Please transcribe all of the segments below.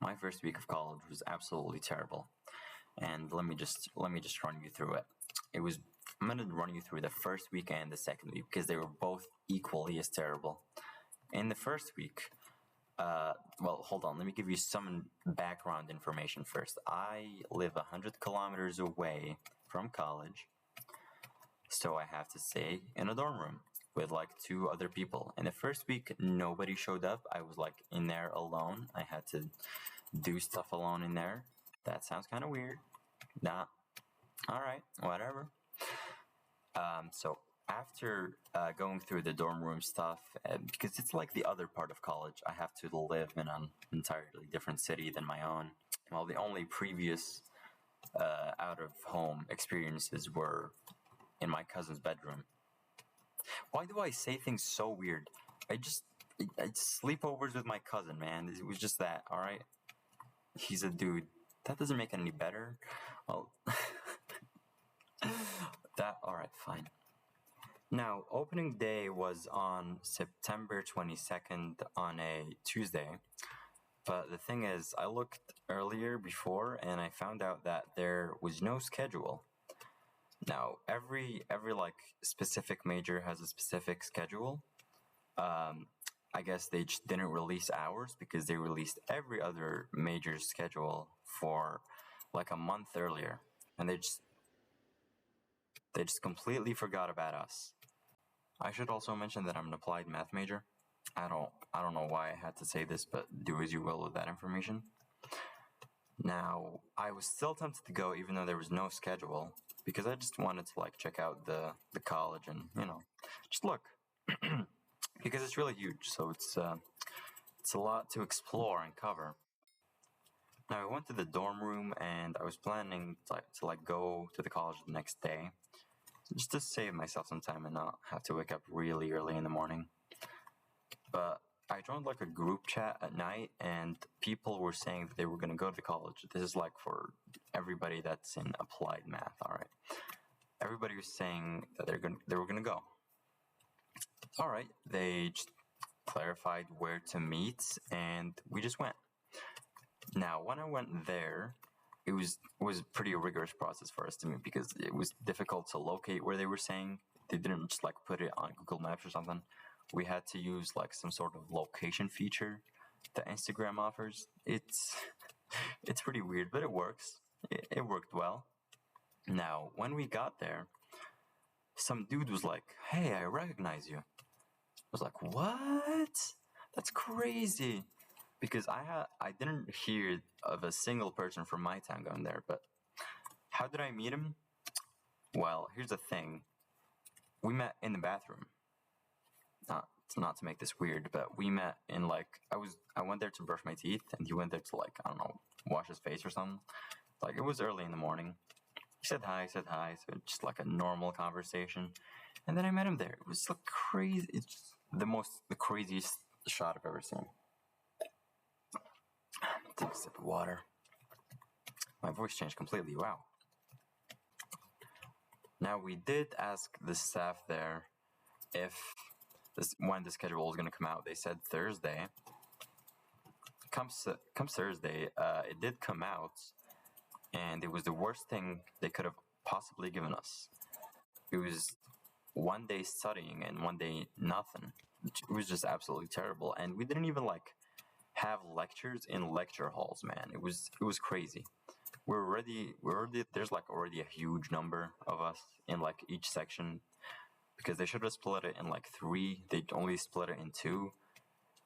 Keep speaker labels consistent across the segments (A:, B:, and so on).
A: My first week of college was absolutely terrible, and let me just run you through it. I'm gonna run you through the first week and the second week because they were both equally as terrible. In the first week, well, hold on. Let me give you some background information first. I live 100 kilometers away from college, so I have to stay in a dorm room with like two other people. In the first week, nobody showed up. I was like in there alone. I had to do stuff alone in there. That sounds kind of weird. Nah. All right. Whatever. So after going through the dorm room stuff, because it's like the other part of college, I have to live in an entirely different city than my own. Well, the only previous out of home experiences were in my cousin's bedroom. Why do I say things so weird? I sleepovers with my cousin, man. It was just that, alright? He's a dude. That doesn't make it any better. Well, alright, fine. Now, opening day was on September 22nd on a Tuesday. But the thing is, I looked earlier before and I found out that there was no schedule. Now, every like specific major has a specific schedule. I guess they just didn't release ours because they released every other major schedule for like a month earlier, and they just completely forgot about us. I should also mention that I'm an applied math major. I don't know why I had to say this, but do as you will with that information. Now, I was still tempted to go even though there was no schedule, because I just wanted to like check out the college and, just look. Because it's really huge, so it's a lot to explore and cover. Now, I went to the dorm room and I was planning to go to the college the next day, just to save myself some time and not have to wake up really early in the morning. But I joined like a group chat at night, and people were saying that they were going to go to the college. This is like for everybody that's in applied math, all right? Everybody was saying that they were going to go. All right, they just clarified where to meet, and we just went. Now, when I went there, it was a pretty rigorous process for us to meet because it was difficult to locate where they were saying. They didn't just like put it on Google Maps or something. We had to use like some sort of location feature that Instagram offers. It's pretty weird, but it works. It worked well. Now, when we got there, some dude was like, "Hey, I recognize you." I was like, "What? That's crazy." Because I didn't hear of a single person from my town going there, but how did I meet him? Well, here's the thing. We met in the bathroom. Not to make this weird, but we met in like, I went there to brush my teeth, and he went there to like, I don't know, wash his face or something. Like, it was early in the morning. He said hi, so just like a normal conversation. And then I met him there. It was like crazy. It's the craziest shot I've ever seen. Take a sip of water. My voice changed completely, wow. Now, we did ask the staff there when the schedule was going to come out. They said Thursday. Come Thursday, it did come out, and it was the worst thing they could have possibly given us. It was one day studying and one day nothing. It was just absolutely terrible, and we didn't even like have lectures in lecture halls, man. It was crazy. There's like already a huge number of us in like each section, because they should have split it in like 3. They only split it in 2.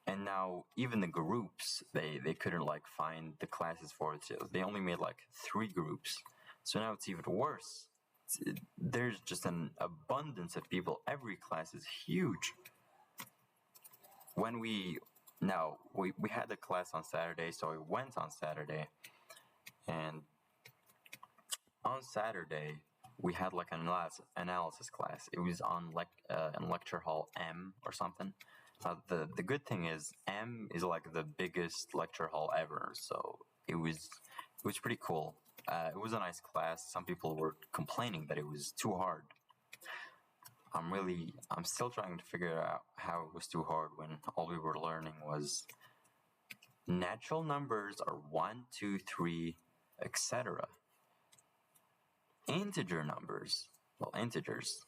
A: And now even the groups, they couldn't like find the classes for it. So they only made like 3 groups. So now it's even worse. There's just an abundance of people. Every class is huge. When we had a class on Saturday, so we went on Saturday. And on Saturday, we had like an analysis class. It was on in lecture hall M or something. The good thing is M is like the biggest lecture hall ever, so it was pretty cool. It was a nice class. Some people were complaining that it was too hard. I'm still trying to figure out how it was too hard when all we were learning was Natural numbers are 1, 2, 3, etc. Integer numbers, well, integers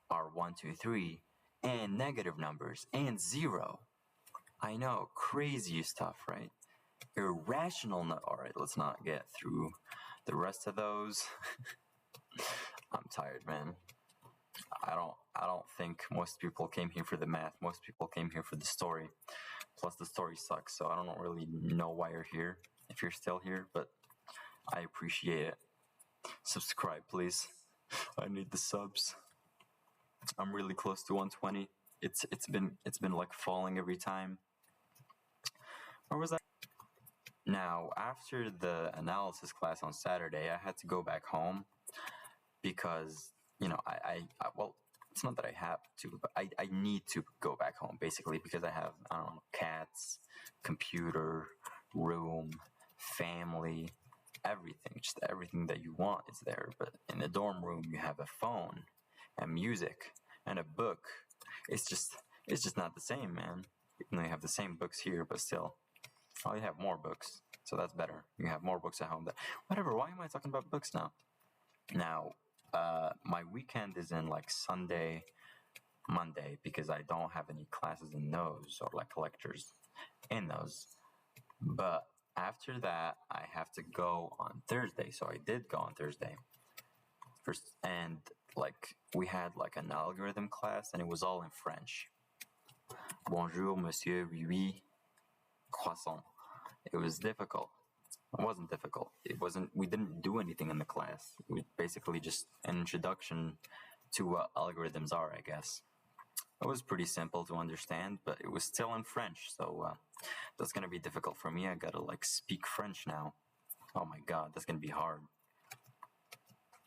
A: are 1, 2, 3, and negative numbers and 0. I know, crazy stuff, right? Irrational. All right, let's not get through the rest of those. I'm tired, man. I don't think most people came here for the math. Most people came here for the story. Plus, the story sucks, so I don't really know why you're here. If you're still here, but I appreciate it. Subscribe, please. I need the subs. I'm really close to 120. It's been like falling every time. Where was I? Now, after the analysis class on Saturday, I had to go back home because, you know, I well, it's not that I have to, but I need to go back home, basically, because I have, I don't know, cats, computer, room, family, everything. Just everything that you want is there. But in the dorm room, you have a phone and music and a book. It's just not the same, man. You know, you have the same books here, but still. Oh, you have more books, so that's better. You have more books at home. Whatever, why am I talking about books now? Now, my weekend is in like Sunday, Monday, because I don't have any classes in those, or like lectures in those. But after that, I have to go on Thursday, so I did go on Thursday. First, and like, we had like an algorithm class, and it was all in French. Bonjour, monsieur, oui, oui. Croissant. It was difficult. It wasn't difficult. It wasn't. We didn't do anything in the class. We basically just an introduction to what algorithms are, I guess. It was pretty simple to understand, but it was still in French, so that's gonna be difficult for me. I gotta like speak French now. Oh my god, that's gonna be hard.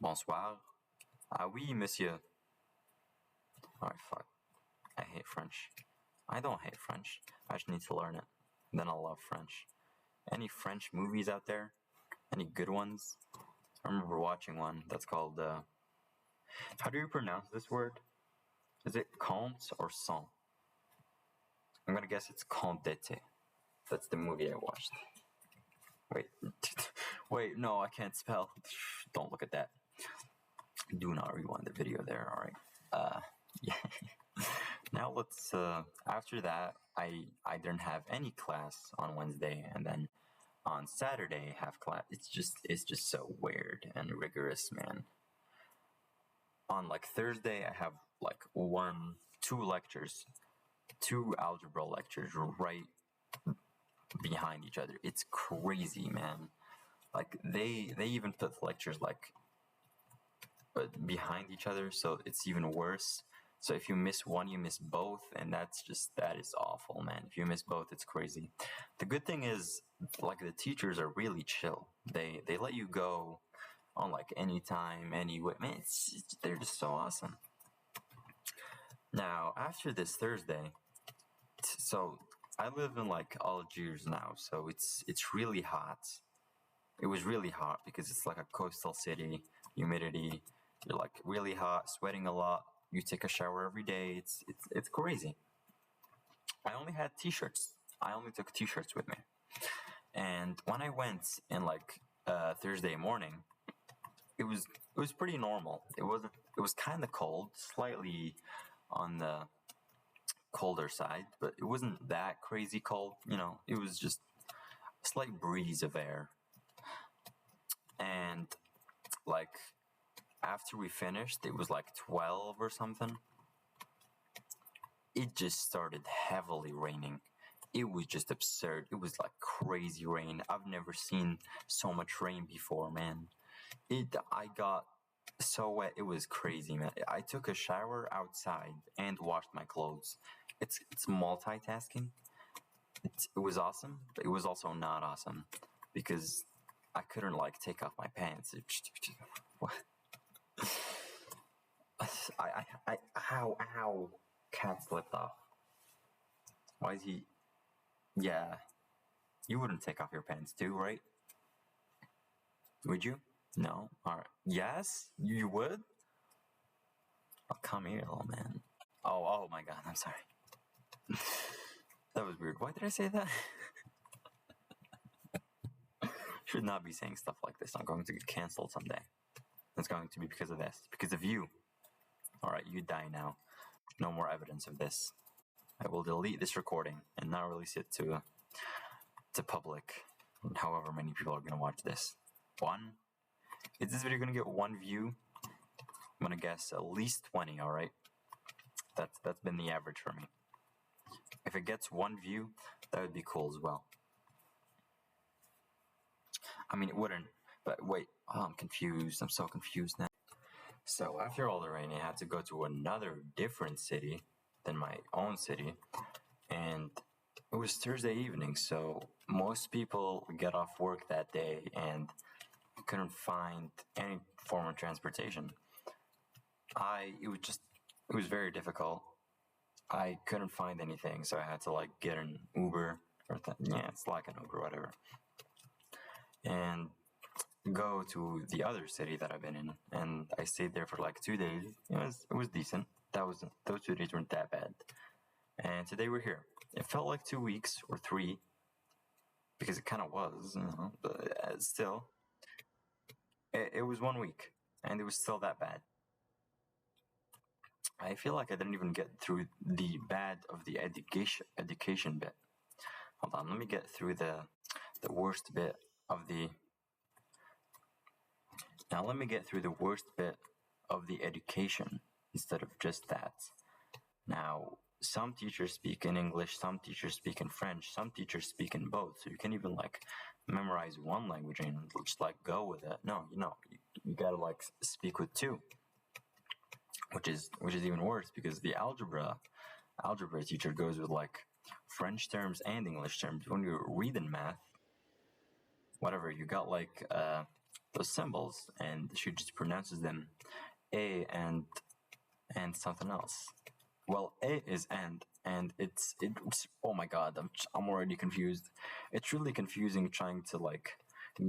A: Bonsoir. Ah oui, monsieur. Alright, fuck. I hate French. I don't hate French. I just need to learn it. Then I'll love French. Any French movies out there? Any good ones? I remember watching one that's called, how do you pronounce this word? Is it Comte or Son? I'm gonna guess it's Comte d'été. That's the movie I watched. Wait. Wait, no, I can't spell. Don't look at that. Do not rewind the video there, alright? Yeah. Now let's, after that, I didn't have any class on Wednesday, and then on Saturday have class. It's just so weird and rigorous, man. On like Thursday, I have like two lectures, two algebra lectures right behind each other. It's crazy, man. Like they even put lectures like behind each other, so it's even worse. So if you miss one, you miss both, and that is awful, man. If you miss both, it's crazy. The good thing is, like, the teachers are really chill. They let you go on like any time, anyway. Man, they're just so awesome. Now, after this Thursday, so I live in like Algiers now, so it's really hot. It was really hot because it's like a coastal city, humidity. You're like really hot, sweating a lot. You take a shower every day. It's crazy. I only had t-shirts. I only took t-shirts with me. And when I went in like Thursday morning, it was pretty normal. It was kind of cold, slightly on the colder side, but it wasn't that crazy cold. You know, it was just a slight breeze of air. And like after we finished, it was like 12 or something. It just started heavily raining. It was just absurd. It was like crazy rain. I've never seen so much rain before, man. I got so wet. It was crazy, man. I took a shower outside and washed my clothes. It's multitasking. It was awesome, but it was also not awesome because I couldn't like take off my pants. What? Ow. Cat slipped off. Why is he? Yeah. You wouldn't take off your pants too, right? Would you? No? Alright. Yes? You would? Oh, come here, little man. Oh my god, I'm sorry. That was weird. Why did I say that? should not be saying stuff like this. I'm going to get canceled someday. It's going to be because of this, because of you. All right, you die now. No more evidence of this. I will delete this recording and not release it to public. However many people are gonna watch this. One. Is this video gonna get 1 view? I'm gonna guess at least 20. All right. That's been the average for me. If it gets 1 view, that would be cool as well. I mean, it wouldn't. But wait, oh, I'm confused. I'm so confused now. So after all the rain, I had to go to another different city than my own city, and it was Thursday evening, so most people get off work that day and couldn't find any form of transportation. It was very difficult. I couldn't find anything, so I had to like get an Uber it's like an Uber, whatever, and go to the other city that I've been in, and I stayed there for like 2 days. It was decent. Those 2 days weren't that bad. And today we're here. It felt like 2 weeks or 3, because it kind of was, but still, it was 1 week, and it was still that bad. I feel like I didn't even get through the bad of the education bit. Hold on, let me get through the worst bit of the. Now let me get through the worst bit of the education instead of just that. Now, some teachers speak in English, some teachers speak in French, some teachers speak in both. So you can't even like memorize one language and just like go with it. No, you gotta like speak with 2, which is even worse, because the algebra teacher goes with like French terms and English terms. When you're reading math, whatever, you got like those symbols, and she just pronounces them A and something else. Well, A is and it's oh my god, I'm already confused. It's really confusing trying to like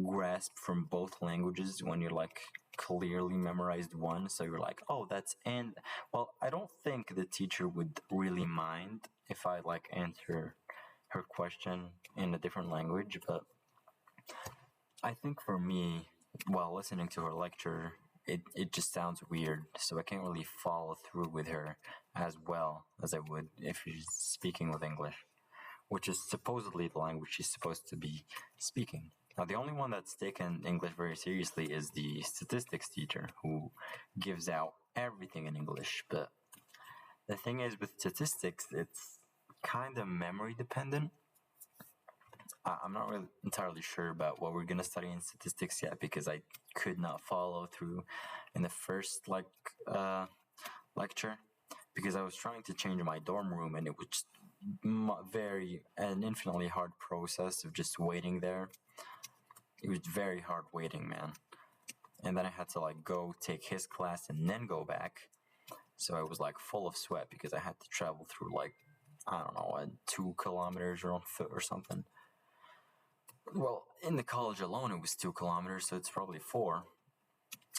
A: grasp from both languages when you're like clearly memorized one. So you're like, oh, that's and. Well, I don't think the teacher would really mind if I like answer her question in a different language, but I think for me, while listening to her lecture, it just sounds weird, so I can't really follow through with her as well as I would if she's speaking with English, which is supposedly the language she's supposed to be speaking. Now, the only one that's taken English very seriously is the statistics teacher, who gives out everything in English. But the thing is, with statistics, it's kind of memory dependent. I'm not really entirely sure about what we're gonna study in statistics yet, because I could not follow through in the first lecture, because I was trying to change my dorm room, and it was just an infinitely hard process of just waiting there. It was very hard waiting, man. And then I had to like go take his class and then go back. So I was like full of sweat because I had to travel through like, I don't know, 2 kilometers on foot or something. Well, in the college alone, it was 2 kilometers, so it's probably 4.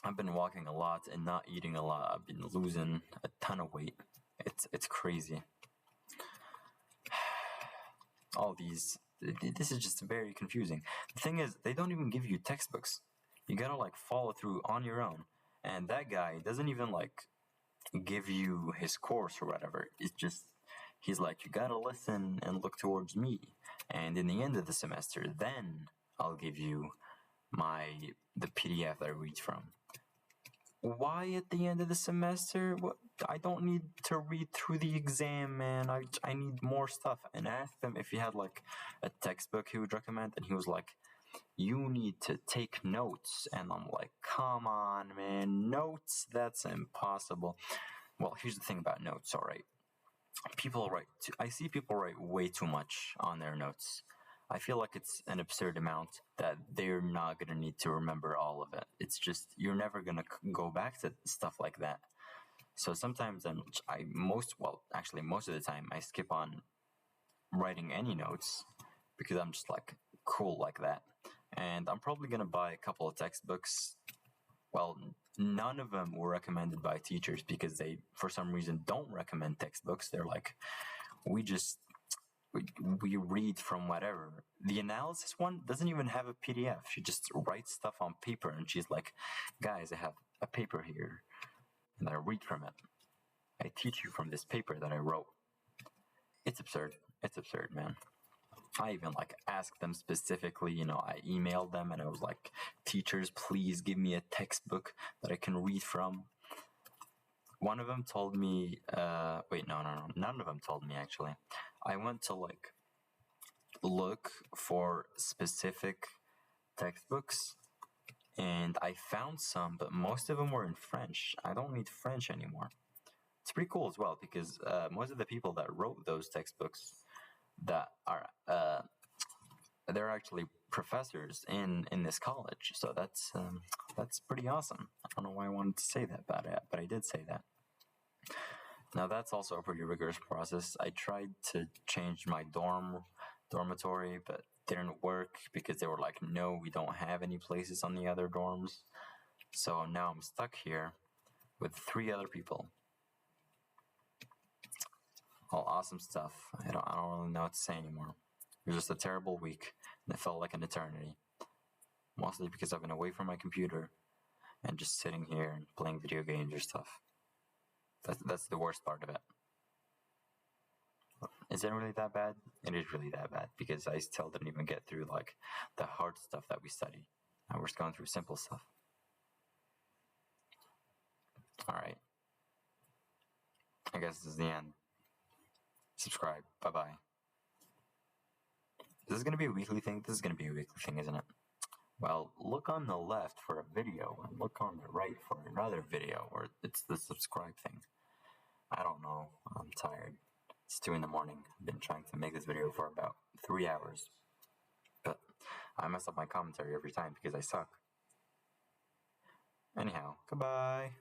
A: I've been walking a lot and not eating a lot. I've been losing a ton of weight. It's crazy. All these, this is just very confusing. The thing is, they don't even give you textbooks. You gotta like follow through on your own. And that guy doesn't even like give you his course or whatever. It's just, he's like, you gotta listen and look towards me. And in the end of the semester, then I'll give you the PDF that I read from. Why at the end of the semester? What? I don't need to read through the exam, man. I need more stuff. And I asked him if he had like a textbook he would recommend, and he was like, you need to take notes. And I'm like, come on, man, notes? That's impossible. Well, here's the thing about notes, all right. I see people write way too much on their notes. I feel like it's an absurd amount that they're not going to need to remember all of it. It's just, you're never going to go back to stuff like that. So sometimes most of the time, I skip on writing any notes because I'm just like cool like that. And I'm probably going to buy a couple of textbooks. Well, none of them were recommended by teachers because they, for some reason, don't recommend textbooks. They're like, we just we read from whatever. The analysis one doesn't even have a PDF. She just writes stuff on paper, and she's like, guys, I have a paper here, and I read from it. I teach you from this paper that I wrote. It's absurd. It's absurd, man. I even like asked them specifically, I emailed them and I was like, teachers, please give me a textbook that I can read from. One of them told me, wait, no, none of them told me actually. I went to like look for specific textbooks and I found some, but most of them were in French. I don't need French anymore. It's pretty cool as well because most of the people that wrote those textbooks that are they're actually professors in this college, so that's pretty awesome. I don't know why I wanted to say that, but I did say that. Now that's also a pretty rigorous process. I tried to change my dormitory, but didn't work because they were like, no, we don't have any places on the other dorms. So now I'm stuck here with 3 other people. All awesome stuff. I don't really know what to say anymore. It was just a terrible week, and it felt like an eternity. Mostly because I've been away from my computer and just sitting here and playing video games or stuff. That's the worst part of it. Is it really that bad? It is really that bad because I still didn't even get through like the hard stuff that we study. Now we're just going through simple stuff. Alright. I guess this is the end. Subscribe. Bye-bye. Is this going to be a weekly thing? This is going to be a weekly thing, isn't it? Well, look on the left for a video and look on the right for another video, or it's the subscribe thing. I don't know. I'm tired. It's 2 in the morning. I've been trying to make this video for about 3 hours. But I mess up my commentary every time because I suck. Anyhow, goodbye.